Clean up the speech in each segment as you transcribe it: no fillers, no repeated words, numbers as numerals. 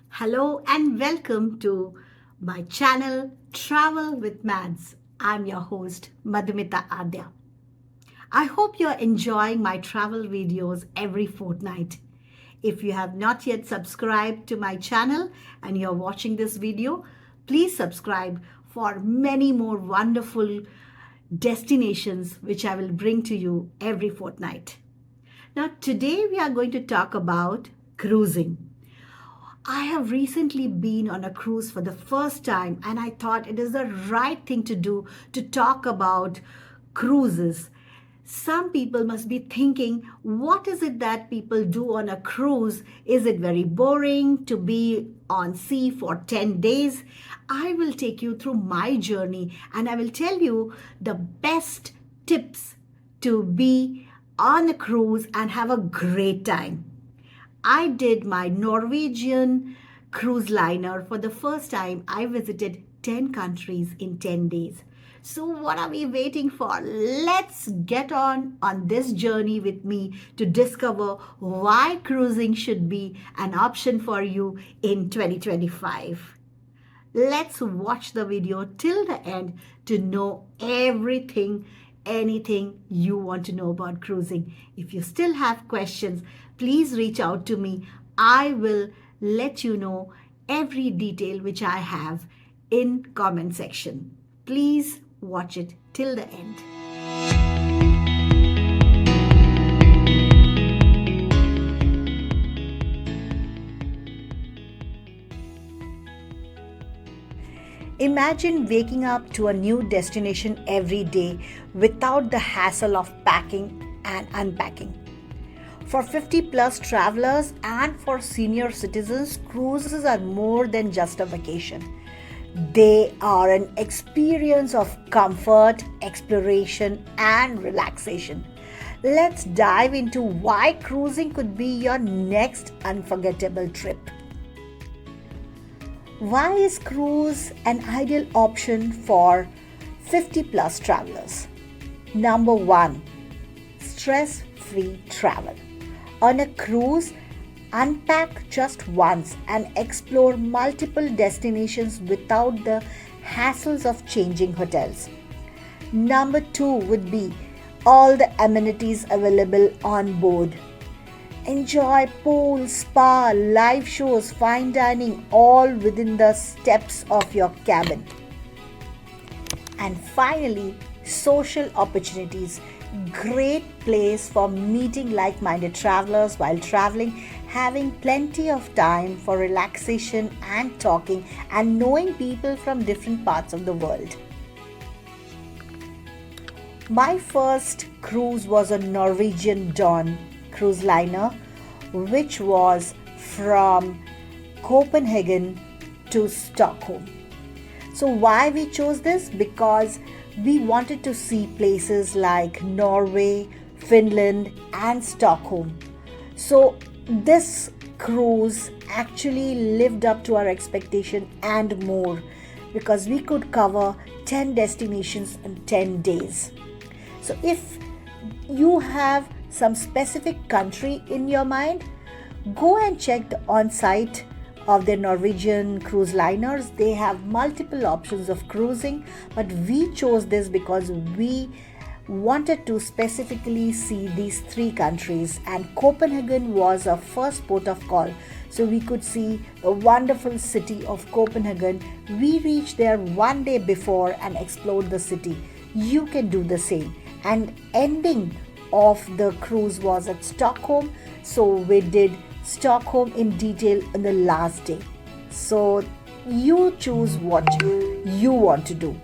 Hello and welcome to my channel Travel with Mads. I'm your host Madhumita Adhya. I hope you're enjoying my travel videos every fortnight. If you have not yet subscribed to my channel and you're watching this video, please subscribe for many more wonderful destinations which I will bring to you every fortnight. Now, today we are going to talk about cruising. I have recently been on a cruise for the first time, and I thought it is the right thing to do to talk about cruises. Some people must be thinking, what is it that people do on a cruise? Is it very boring to be on sea for 10 days? I will take you through my journey and I will tell you the best tips to be on a cruise and have a great time. I did my Norwegian cruise liner for the first time. I visited 10 countries in 10 days. So what are we waiting for? Let's get on this journey with me to discover why cruising should be an option for you in 2025. Let's watch the video till the end to know anything you want to know about cruising. If you still have questions, please reach out to me. I will let you know every detail which I have in comment section. Please watch it till the end. Imagine waking up to a new destination every day without the hassle of packing and unpacking. For 50 plus travelers and for senior citizens, cruises are more than just a vacation. They are an experience of comfort, exploration, and relaxation. Let's dive into why cruising could be your next unforgettable trip. Why is cruise an ideal option for 50 plus travelers? Number one, stress-free travel. On a cruise, unpack just once and explore multiple destinations without the hassles of changing hotels. Number two would be all the amenities available on board. Enjoy pool, spa, live shows, fine dining, all within the steps of your cabin. And finally, social opportunities. Great place for meeting like-minded travelers while traveling, having plenty of time for relaxation and talking and knowing people from different parts of the world. My first cruise was a Norwegian Dawn cruise liner, which was from Copenhagen to Stockholm. So why we chose this? Because we wanted to see places like Norway, Finland, and Stockholm. So this cruise actually lived up to our expectation and more, because we could cover 10 destinations in 10 days. So if you have some specific country in your mind, go and check the on-site of the Norwegian cruise liners. They have multiple options of cruising, but we chose this because we wanted to specifically see these three countries, and Copenhagen was our first port of call. So we could see the wonderful city of Copenhagen. We reached there one day before and explored the city. You can do the same. And ending of the cruise was at Stockholm, so we did Stockholm in detail on the last day. So you choose what you want to do.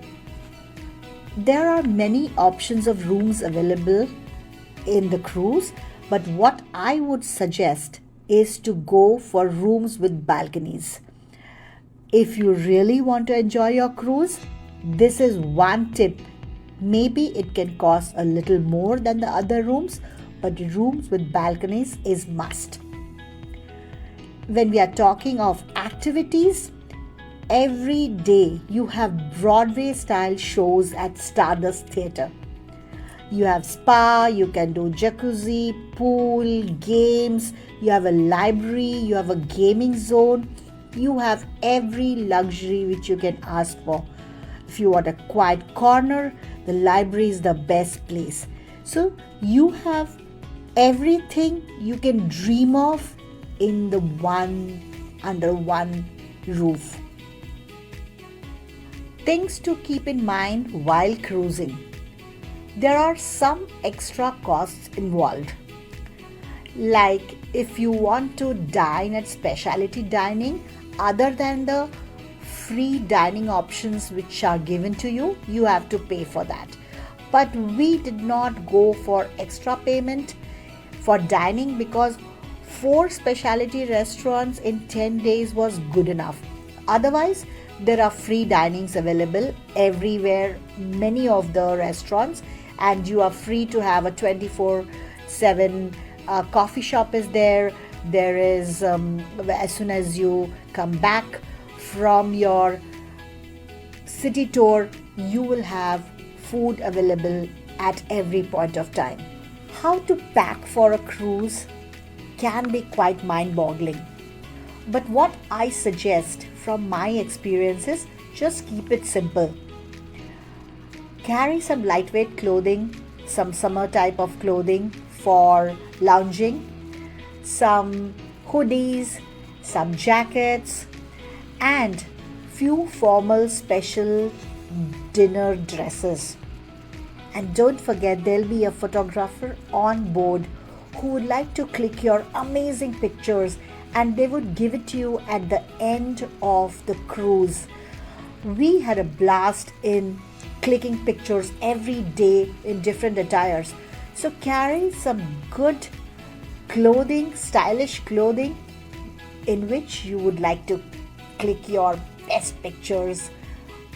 There are many options of rooms available in the cruise, but what I would suggest is to go for rooms with balconies. If you really want to enjoy your cruise, this is one tip. Maybe it can cost a little more than the other rooms, but rooms with balconies is must. When we are talking of activities, every day you have Broadway style shows at Stardust Theatre. You have spa, you can do jacuzzi, pool, games, you have a library, you have a gaming zone. You have every luxury which you can ask for. If you want a quiet corner, the library is the best place. So you have everything you can dream of in the under one roof. Things to keep in mind while cruising. There are some extra costs involved. Like if you want to dine at specialty dining, other than the free dining options which are given to you, you have to pay for that. But we did not go for extra payment for dining because 4 specialty restaurants in 10 days was good enough. Otherwise, there are free dinings available everywhere, many of the restaurants, and you are free to have a 24/7 coffee shop is there. There is, as soon as you come back from your city tour, you will have food available at every point of time. How to pack for a cruise can be quite mind-boggling. But what I suggest from my experiences, just keep it simple. Carry some lightweight clothing, some summer type of clothing for lounging, some hoodies, some jackets, and few formal special dinner dresses. And don't forget, there'll be a photographer on board who would like to click your amazing pictures, and they would give it to you at the end of the cruise. We had a blast in clicking pictures every day in different attires. So carry some good clothing, stylish clothing in which you would like to click your best pictures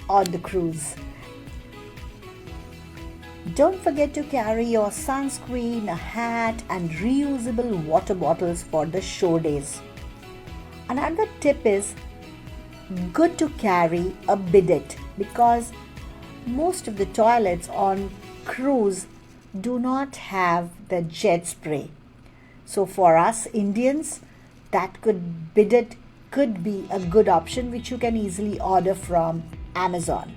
on the cruise. Don't forget to carry your sunscreen, a hat, and reusable water bottles for the show days. Another tip is good to carry a bidet because most of the toilets on cruise do not have the jet spray. So for us Indians, that bidet could be a good option which you can easily order from Amazon.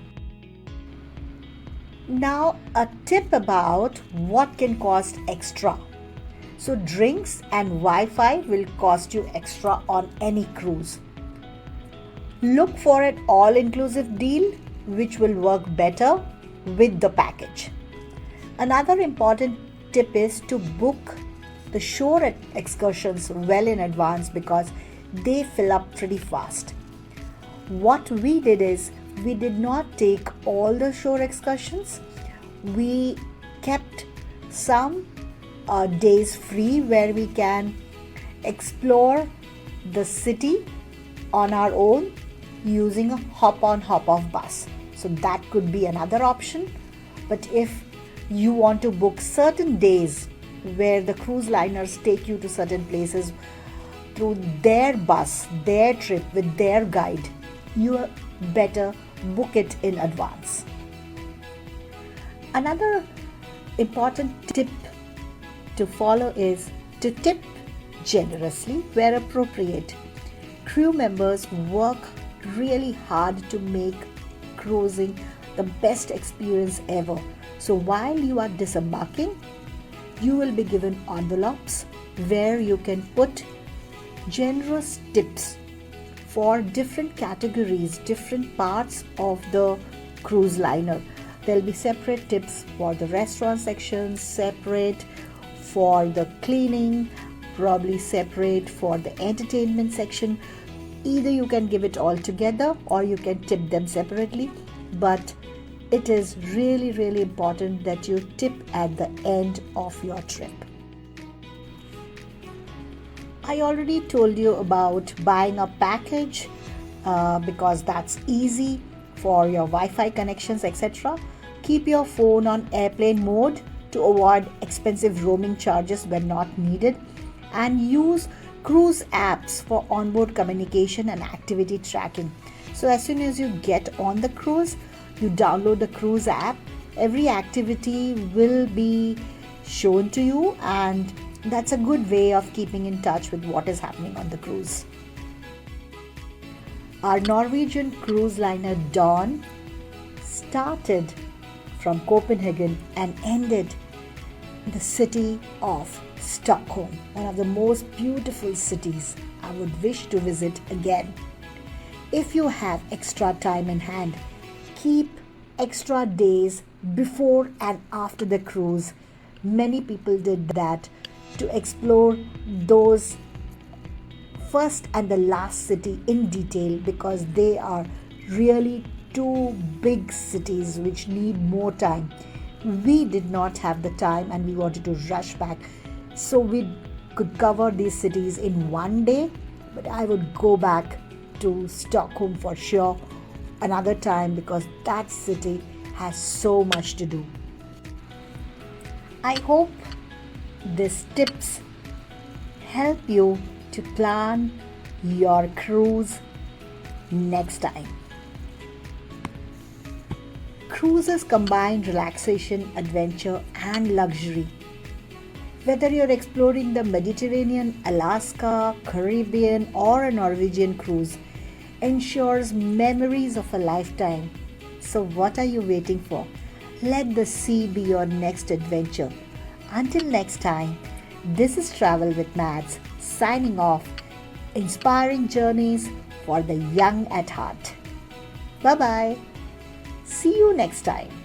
Now a tip about what can cost extra. So drinks and Wi-Fi will cost you extra on any cruise. Look for an all-inclusive deal which will work better with the package. Another important tip is to book the shore excursions well in advance because they fill up pretty fast. What we did is we did not take all the shore excursions. We kept some days free where we can explore the city on our own using a hop-on hop-off bus. So that could be another option. But if you want to book certain days where the cruise liners take you to certain places through their bus, their trip with their guide, you better book it in advance. Another important tip to follow is to tip generously where appropriate. Crew members work really hard to make cruising the best experience ever. So while you are disembarking, you will be given envelopes where you can put generous tips for different categories, different parts of the cruise liner. There'll be separate tips for the restaurant section, separate for the cleaning, probably separate for the entertainment section. Either you can give it all together or you can tip them separately, but it is really, really important that you tip at the end of your trip. I already told you about buying a package because that's easy for your Wi-Fi connections, etc. Keep your phone on airplane mode to avoid expensive roaming charges when not needed, and use cruise apps for onboard communication and activity tracking. So as soon as you get on the cruise, you download the cruise app. Every activity will be shown to you, and that's a good way of keeping in touch with what is happening on the cruise. Our Norwegian cruise liner Dawn started from Copenhagen and ended in the city of Stockholm, one of the most beautiful cities I would wish to visit again. If you have extra time in hand, keep extra days before and after the cruise. Many people did that to explore those first and the last city in detail because they are really two big cities which need more time. We did not have the time and we wanted to rush back, so we could cover these cities in one day, but I would go back to Stockholm for sure another time because that city has so much to do. I hope these tips help you to plan your cruise next time. Cruises combine relaxation, adventure, and luxury. Whether you're exploring the Mediterranean, Alaska, Caribbean, or a Norwegian cruise, ensures memories of a lifetime. So, what are you waiting for? Let the sea be your next adventure. Until next time, this is Travel with Mads signing off. Inspiring journeys for the young at heart. Bye bye. See you next time.